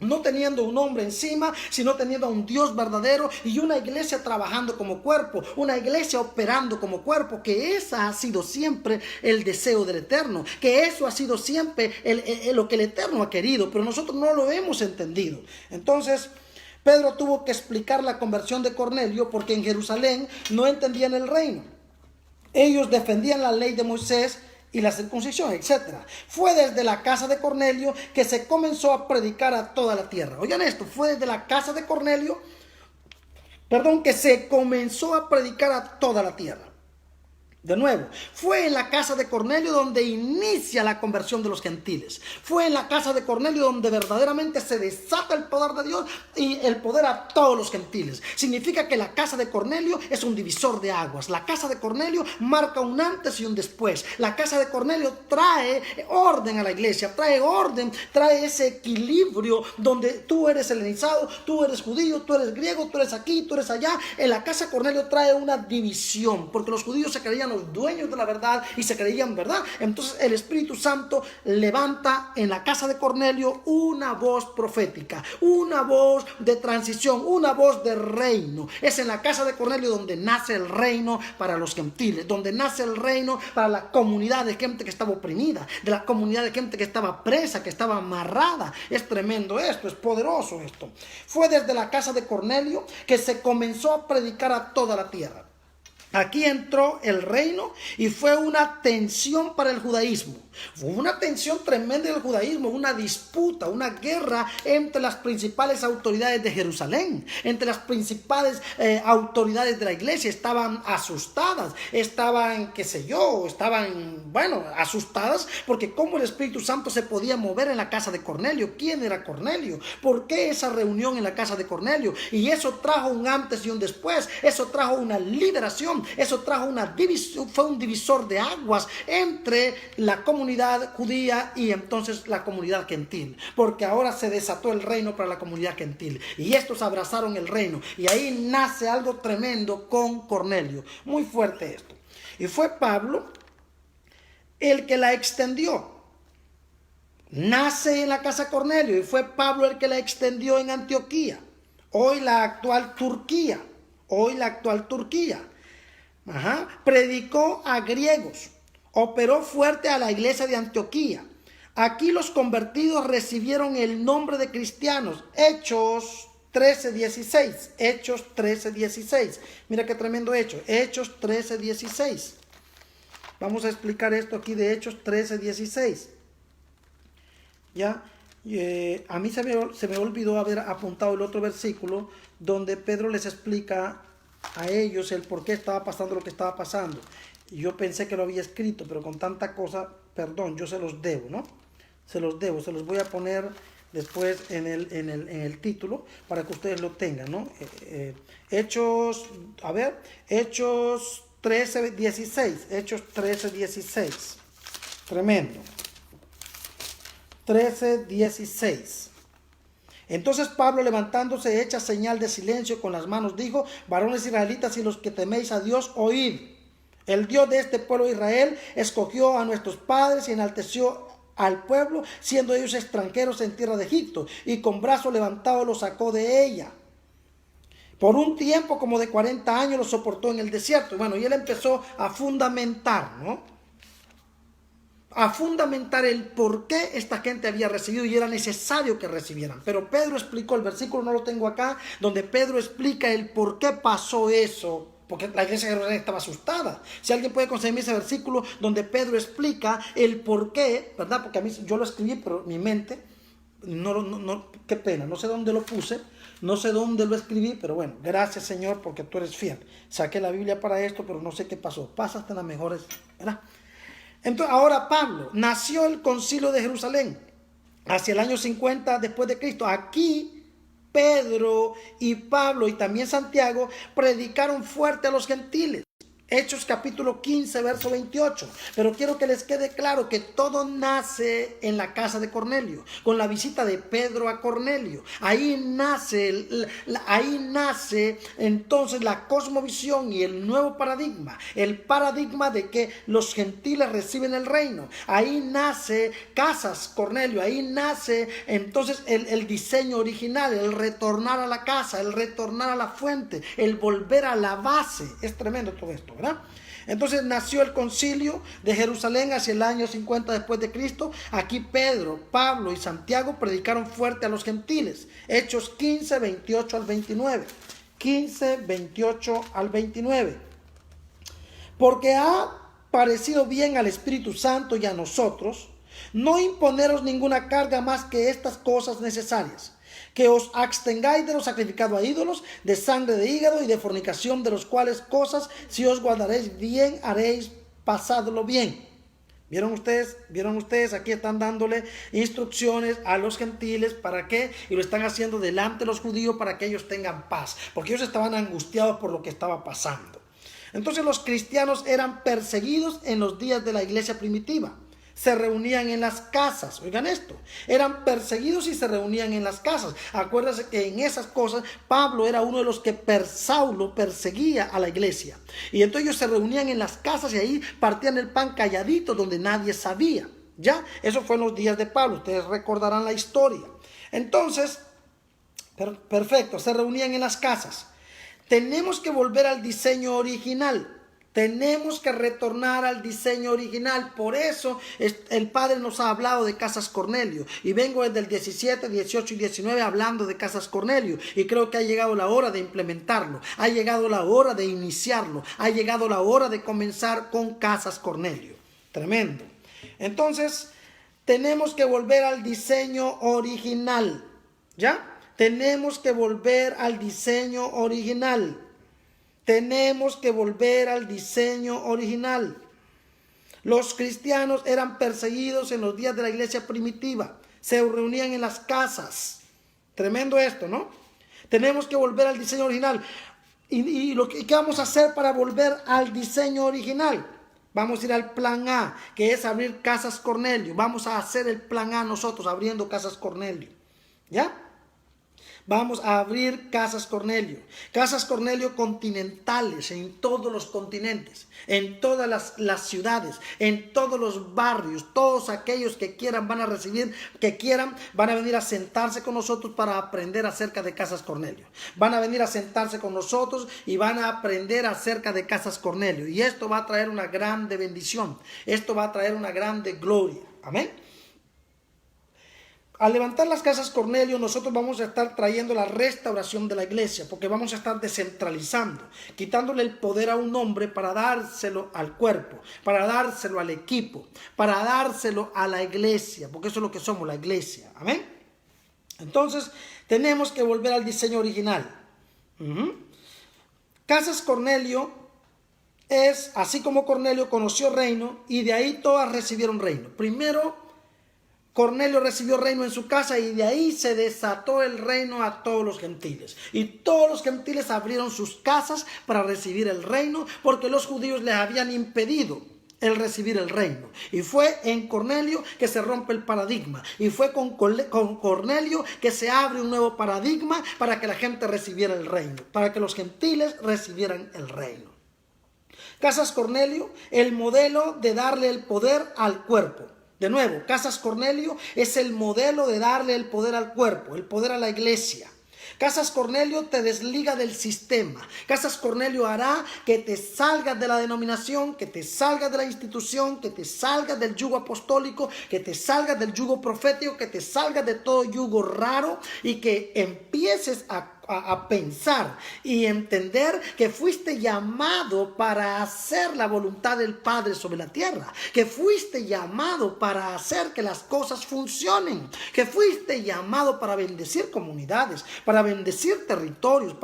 No teniendo un hombre encima, sino teniendo a un Dios verdadero y una iglesia trabajando como cuerpo, una iglesia operando como cuerpo, que esa ha sido siempre el deseo del Eterno, que eso ha sido siempre lo que el Eterno ha querido, pero nosotros no lo hemos entendido. Entonces, Pedro tuvo que explicar la conversión de Cornelio porque en Jerusalén no entendían el reino. Ellos defendían la ley de Moisés y la circuncisión, etc. Fue desde la casa de Cornelio que se comenzó a predicar a toda la tierra. Oigan esto, fue desde la casa de Cornelio, que se comenzó a predicar a toda la tierra. De nuevo, fue en la casa de Cornelio donde inicia la conversión de los gentiles. Fue en la casa de Cornelio donde verdaderamente se desata el poder de Dios y el poder a todos los gentiles. Significa que la casa de Cornelio es un divisor de aguas. La casa de Cornelio marca un antes y un después. La casa de Cornelio trae orden a la iglesia, trae orden, trae ese equilibrio donde tú eres helenizado, tú eres judío, tú eres griego, tú eres aquí, tú eres allá. En la casa de Cornelio trae una división, porque los judíos se creían los dueños de la verdad y se creían verdad. Entonces el Espíritu Santo levanta en la casa de Cornelio una voz profética, una voz de transición, una voz de reino. Es en la casa de Cornelio donde nace el reino para los gentiles, donde nace el reino para la comunidad de gente que estaba oprimida, de la comunidad de gente que estaba presa, que estaba amarrada. Es tremendo esto, es poderoso esto. Fue desde la casa de Cornelio que se comenzó a predicar a toda la tierra. Aquí entró el reino y fue una tensión para el judaísmo. Fue una tensión tremenda del judaísmo, una disputa, una guerra entre las principales autoridades de Jerusalén, entre las principales autoridades de la iglesia. Estaban asustadas, estaban, asustadas porque cómo el Espíritu Santo se podía mover en la casa de Cornelio. ¿Quién era Cornelio? ¿Por qué esa reunión en la casa de Cornelio? Y eso trajo un antes y un después, eso trajo una liberación. Eso trajo una división, fue un divisor de aguas entre la comunidad judía y entonces la comunidad gentil, porque ahora se desató el reino para la comunidad gentil y estos abrazaron el reino y ahí nace algo tremendo con Cornelio, muy fuerte esto. Y fue Pablo el que la extendió. Nace en la casa de Cornelio y fue Pablo el que la extendió en Antioquía, hoy la actual Turquía. Predicó a griegos, operó fuerte a la iglesia de Antioquía. Aquí los convertidos recibieron el nombre de cristianos. Hechos 13:16. Mira qué tremendo hecho. Hechos 13:16. Vamos a explicar esto aquí de Hechos 13:16. Ya. A mí se me olvidó haber apuntado el otro versículo donde Pedro les explica a ellos el por qué estaba pasando lo que estaba pasando. Yo pensé que lo había escrito, pero con tanta cosa, perdón, yo se los debo, ¿no? Se los voy a poner después en el título para que ustedes lo tengan, ¿no? Hechos 13:16. Tremendo. 13:16. Entonces Pablo, levantándose, hecha señal de silencio con las manos, dijo: varones israelitas y los que teméis a Dios, oíd. El Dios de este pueblo de Israel escogió a nuestros padres y enalteció al pueblo, siendo ellos extranjeros en tierra de Egipto, y con brazo levantado los sacó de ella. Por un tiempo como de 40 años los soportó en el desierto. Bueno, y él empezó a fundamentar, ¿no? A fundamentar el por qué esta gente había recibido y era necesario que recibieran. Pero Pedro explicó, el versículo no lo tengo acá, donde Pedro explica el por qué pasó eso porque la iglesia de Jerusalén estaba asustada. Si alguien puede conseguirme ese versículo donde Pedro explica el por qué, ¿verdad? Porque a mí yo lo escribí, pero mi mente, qué pena, no sé dónde lo puse, no sé dónde lo escribí, pero bueno, gracias Señor porque tú eres fiel. Saqué la Biblia para esto, pero no sé qué pasó. Pasa hasta las mejores, ¿verdad? Entonces, ahora Pablo, nació el concilio de Jerusalén hacia el año 50 después de Cristo. Aquí Pedro y Pablo y también Santiago predicaron fuerte a los gentiles. Hechos capítulo 15, verso 28. Pero quiero que les quede claro que todo nace en la casa de Cornelio, con la visita de Pedro a Cornelio. Ahí nace entonces la cosmovisión y el nuevo paradigma. El paradigma de que los gentiles reciben el reino. Ahí nace Casas Cornelio. Ahí nace entonces el diseño original, el retornar a la casa, el retornar a la fuente, el volver a la base. Es tremendo todo esto, ¿verdad? Entonces nació el concilio de Jerusalén hacia el año 50 después de Cristo. Aquí Pedro, Pablo y Santiago predicaron fuerte a los gentiles. Hechos 15, 28 al 29. 15, 28 al 29. Porque ha parecido bien al Espíritu Santo y a nosotros no imponeros ninguna carga más que estas cosas necesarias: que os abstengáis de lo sacrificado a ídolos, de sangre de hígado y de fornicación, de los cuales cosas, si os guardaréis bien, haréis pasadlo bien. ¿Vieron ustedes? Aquí están dándole instrucciones a los gentiles. ¿Para qué? Y lo están haciendo delante de los judíos para que ellos tengan paz, porque ellos estaban angustiados por lo que estaba pasando. Entonces los cristianos eran perseguidos en los días de la iglesia primitiva. Se reunían en las casas. Oigan esto, eran perseguidos y se reunían en las casas. Acuérdense que en esas cosas Pablo era uno de los que Saulo perseguía a la iglesia. Y entonces ellos se reunían en las casas y ahí partían el pan calladito donde nadie sabía. Ya, eso fue en los días de Pablo. Ustedes recordarán la historia. Entonces, perfecto, se reunían en las casas. Tenemos que volver al diseño original. Tenemos que retornar al diseño original. Por eso el Padre nos ha hablado de Casas Cornelio. Y vengo desde el 17, 18 y 19 hablando de Casas Cornelio. Y creo que ha llegado la hora de implementarlo. Ha llegado la hora de iniciarlo. Ha llegado la hora de comenzar con Casas Cornelio. Tremendo. Entonces, tenemos que volver al diseño original. ¿Ya? Tenemos que volver al diseño original. Tenemos que volver al diseño original. Los cristianos eran perseguidos en los días de la iglesia primitiva. Se reunían en las casas. Tremendo esto, ¿no? Tenemos que volver al diseño original. ¿Y qué vamos a hacer para volver al diseño original? Vamos a ir al plan A, que es abrir Casas Cornelio. Vamos a hacer el plan A nosotros, abriendo Casas Cornelio. ¿Ya? Vamos a abrir Casas Cornelio. Casas Cornelio continentales en todos los continentes, en todas las ciudades, en todos los barrios. Todos aquellos que quieran van a recibir, van a venir a sentarse con nosotros para aprender acerca de Casas Cornelio. Van a venir a sentarse con nosotros y van a aprender acerca de Casas Cornelio. Y esto va a traer una grande bendición. Esto va a traer una grande gloria. Amén. Al levantar las Casas Cornelio, nosotros vamos a estar trayendo la restauración de la iglesia, porque vamos a estar descentralizando, quitándole el poder a un hombre para dárselo al cuerpo, para dárselo al equipo, para dárselo a la iglesia, porque eso es lo que somos, la iglesia. Amén. Entonces, tenemos que volver al diseño original. Casas Cornelio es, así como Cornelio conoció reino, y de ahí todas recibieron reino. Primero, Cornelio recibió reino en su casa y de ahí se desató el reino a todos los gentiles. Y todos los gentiles abrieron sus casas para recibir el reino porque los judíos les habían impedido el recibir el reino. Y fue en Cornelio que se rompe el paradigma. Y fue con Cornelio que se abre un nuevo paradigma para que la gente recibiera el reino, para que los gentiles recibieran el reino. Casas Cornelio, el modelo de darle el poder al cuerpo. De nuevo, Casas Cornelio es el modelo de darle el poder al cuerpo, el poder a la iglesia. Casas Cornelio te desliga del sistema. Casas Cornelio hará que te salgas de la denominación, que te salgas de la institución, que te salgas del yugo apostólico, que te salgas del yugo profético, que te salgas de todo yugo raro y que empieces a a pensar y entender que fuiste llamado para hacer la voluntad del Padre sobre la tierra, que fuiste llamado para hacer que las cosas funcionen, que fuiste llamado para bendecir comunidades, para bendecir territorios,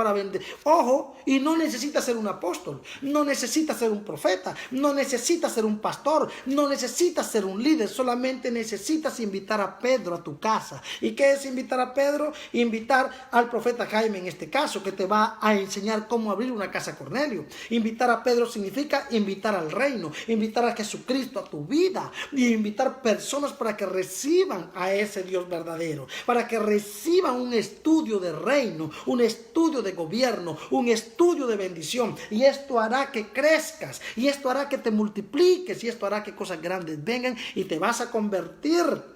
ojo, y no necesitas ser un apóstol, no necesitas ser un profeta, no necesitas ser un pastor, no necesitas ser un líder, solamente necesitas invitar a Pedro a tu casa. ¿Y qué es invitar a Pedro? Invitar al profeta Jaime en este caso, que te va a enseñar cómo abrir una casa Cornelio. Invitar a Pedro significa invitar al reino, invitar a Jesucristo a tu vida y invitar personas para que reciban a ese Dios verdadero, para que reciban un estudio de reino, un estudio de gobierno, un estudio de bendición. Y esto hará que crezcas, y esto hará que te multipliques, y esto hará que cosas grandes vengan y te vas a convertir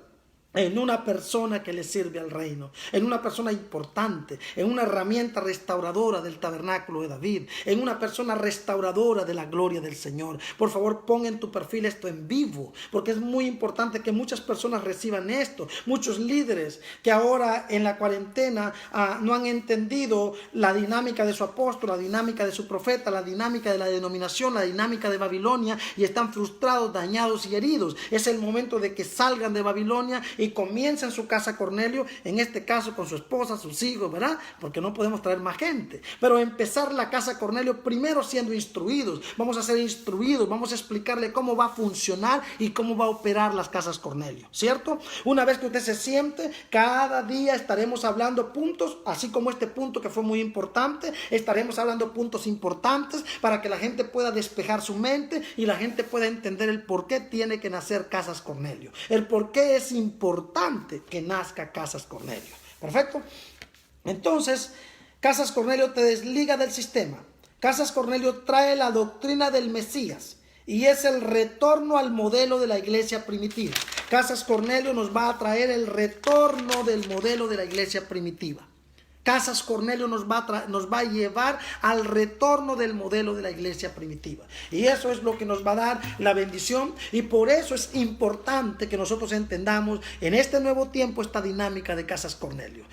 en una persona que le sirve al reino, en una persona importante, en una herramienta restauradora del tabernáculo de David, en una persona restauradora de la gloria del Señor. Por favor, pon en tu perfil esto en vivo, porque es muy importante que muchas personas reciban esto. Muchos líderes que ahora en la cuarentena no han entendido la dinámica de su apóstol, la dinámica de su profeta, la dinámica de la denominación, la dinámica de Babilonia, y están frustrados, dañados y heridos. Es el momento de que salgan de Babilonia y comiencen su casa Cornelio, en este caso con su esposa, sus hijos, ¿verdad? Porque no podemos traer más gente. Pero empezar la casa Cornelio primero siendo instruidos. Vamos a ser instruidos, vamos a explicarle cómo va a funcionar y cómo va a operar las casas Cornelio, ¿cierto? Una vez que usted se siente, cada día estaremos hablando puntos, así como este punto que fue muy importante, estaremos hablando puntos importantes para que la gente pueda despejar su mente y la gente pueda entender el por qué tiene que nacer casas Cornelio, el por qué es importante que nazca Casas Cornelio. Perfecto. Entonces, Casas Cornelio te desliga del sistema. Casas Cornelio trae la doctrina del Mesías y es el retorno al modelo de la iglesia primitiva. Casas Cornelio nos va a traer el retorno del modelo de la iglesia primitiva. Casas Cornelio nos va a llevar al retorno del modelo de la iglesia primitiva. Y eso es lo que nos va a dar la bendición. Y por eso es importante que nosotros entendamos en este nuevo tiempo esta dinámica de Casas Cornelio.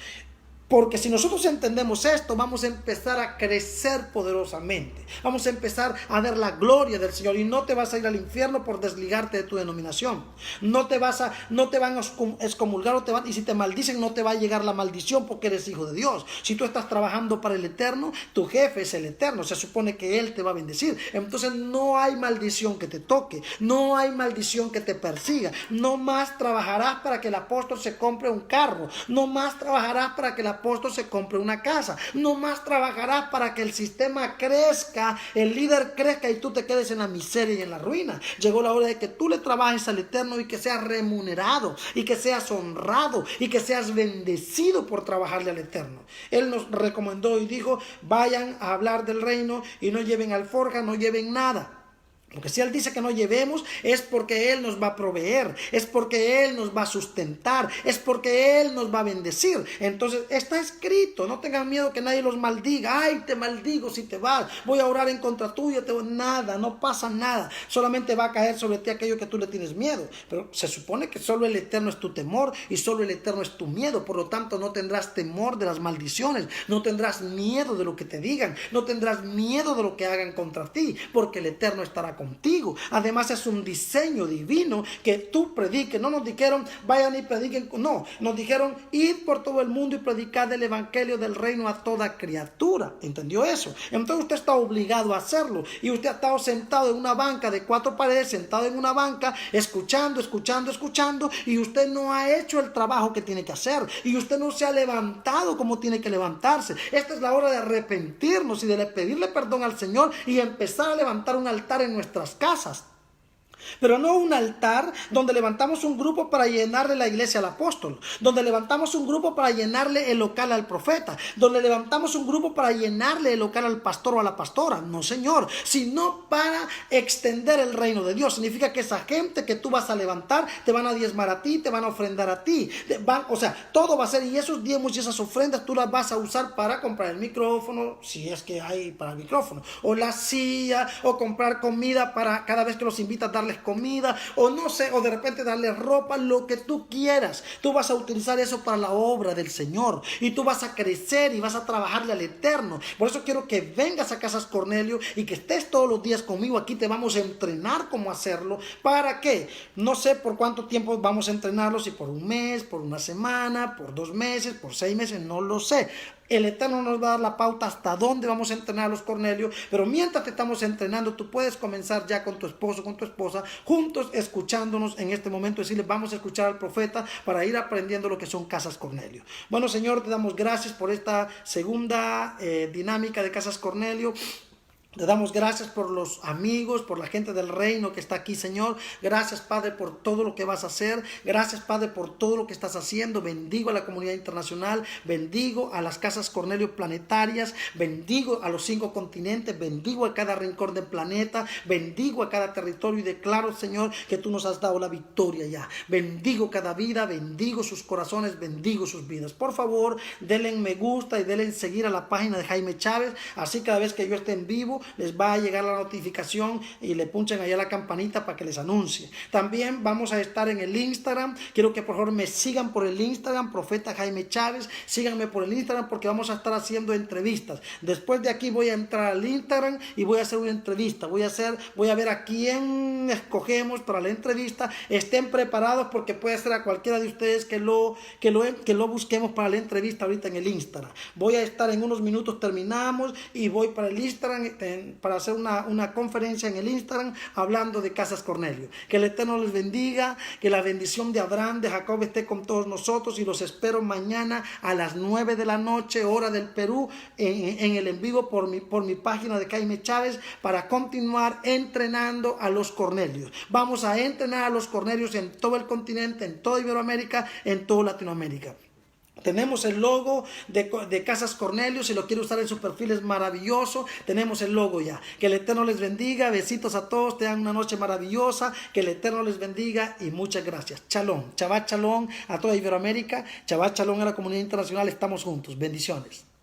Porque si nosotros entendemos esto, vamos a empezar a crecer poderosamente. Vamos a empezar a ver la gloria del Señor. Y no te vas a ir al infierno por desligarte de tu denominación. No te van a excomulgar y si te maldicen no te va a llegar la maldición porque eres hijo de Dios. Si tú estás trabajando para el Eterno, tu jefe es el Eterno. Se supone que Él te va a bendecir. Entonces no hay maldición que te toque. No hay maldición que te persiga. No más trabajarás para que el apóstol se compre un carro. No más trabajarás para que el apóstol se compre una casa. No más trabajarás para que el sistema crezca, el líder crezca y tú te quedes en la miseria y en la ruina. Llegó la hora de que tú le trabajes al Eterno y que seas remunerado y que seas honrado y que seas bendecido por trabajarle al Eterno. Él nos recomendó y dijo: vayan a hablar del reino y no lleven alforja, no lleven nada. Porque si Él dice que no llevemos, es porque Él nos va a proveer, es porque Él nos va a sustentar, es porque Él nos va a bendecir. Entonces está escrito, no tengan miedo que nadie los maldiga. Ay, te maldigo si te vas, voy a orar en contra tuya. Nada, no pasa nada, solamente va a caer sobre ti aquello que tú le tienes miedo. Pero se supone que solo el Eterno es tu temor y solo el Eterno es tu miedo. Por lo tanto, no tendrás temor de las maldiciones, no tendrás miedo de lo que te digan, no tendrás miedo de lo que hagan contra ti, porque el Eterno estará contigo. Además es un diseño divino que tú prediques. No nos dijeron vayan y prediquen, no, nos dijeron id por todo el mundo y predicad el evangelio del reino a toda criatura. ¿Entendió eso? Entonces usted está obligado a hacerlo y usted ha estado sentado en una banca de 4 paredes, sentado en una banca escuchando y usted no ha hecho el trabajo que tiene que hacer y usted no se ha levantado como tiene que levantarse. Esta es la hora de arrepentirnos y de pedirle perdón al Señor y empezar a levantar un altar en nuestras casas. Pero no un altar donde levantamos un grupo para llenarle la iglesia al apóstol, donde levantamos un grupo para llenarle el local al profeta, donde levantamos un grupo para llenarle el local al pastor o a la pastora. No, Señor, sino para extender el reino de Dios. Significa que esa gente que tú vas a levantar te van a diezmar a ti, te van a ofrendar a ti, todo va a ser, y esos diezmos y esas ofrendas tú las vas a usar para comprar el micrófono, si es que hay para el micrófono, o la silla, o comprar comida para cada vez que los invitas darles darles comida, o no sé, o de repente darles ropa, lo que tú quieras. Tú vas a utilizar eso para la obra del Señor, y tú vas a crecer y vas a trabajarle al Eterno. Por eso quiero que vengas a Casas Cornelio y que estés todos los días conmigo. Aquí te vamos a entrenar cómo hacerlo. ¿Para qué? No sé por cuánto tiempo vamos a entrenarlo, si por un mes, por una semana, por 2 meses, por 6 meses, no lo sé. El Eterno nos va a dar la pauta hasta dónde vamos a entrenar a los Cornelios, pero mientras te estamos entrenando, tú puedes comenzar ya con tu esposo, con tu esposa, juntos escuchándonos en este momento, decirles, vamos a escuchar al profeta para ir aprendiendo lo que son Casas Cornelio. Bueno, Señor, te damos gracias por esta segunda dinámica de Casas Cornelio. Te damos gracias por los amigos, por la gente del reino que está aquí, Señor. Gracias, Padre, por todo lo que vas a hacer. Gracias, Padre, por todo lo que estás haciendo. Bendigo a la comunidad internacional. Bendigo a las Casas Cornelio planetarias. Bendigo a los 5 continentes. Bendigo a cada rincón del planeta. Bendigo a cada territorio y declaro, Señor, que tú nos has dado la victoria ya. Bendigo cada vida. Bendigo sus corazones. Bendigo sus vidas. Por favor, denle en me gusta y denle en seguir a la página de Jaime Chávez. Así cada vez que yo esté en vivo, les va a llegar la notificación y le punchan allá la campanita para que les anuncie. También vamos a estar en el Instagram. Quiero que por favor me sigan por el Instagram, Profeta Jaime Chávez. Síganme por el Instagram porque vamos a estar haciendo entrevistas. Después de aquí voy a entrar al Instagram y voy a hacer una entrevista. Voy a ver a quién escogemos para la entrevista. Estén preparados porque puede ser a cualquiera de ustedes que lo busquemos para la entrevista ahorita en el Instagram. Voy a estar en unos minutos, terminamos y voy para el Instagram para hacer una conferencia en el Instagram hablando de Casas Cornelio. Que el Eterno les bendiga, que la bendición de Abraham, de Jacob esté con todos nosotros y los espero mañana a las 9 de la noche, hora del Perú, en el en vivo por mi página de Jaime Chávez para continuar entrenando a los Cornelios. Vamos a entrenar a los Cornelios en todo el continente, en toda Iberoamérica, en toda Latinoamérica. Tenemos el logo de Casas Cornelio, si lo quiere usar en su perfil es maravilloso, tenemos el logo ya. Que el Eterno les bendiga, besitos a todos, tengan una noche maravillosa, que el Eterno les bendiga y muchas gracias. Shalom, Shabbat Shalom a toda Iberoamérica, Shabbat Shalom a la comunidad internacional, estamos juntos, bendiciones.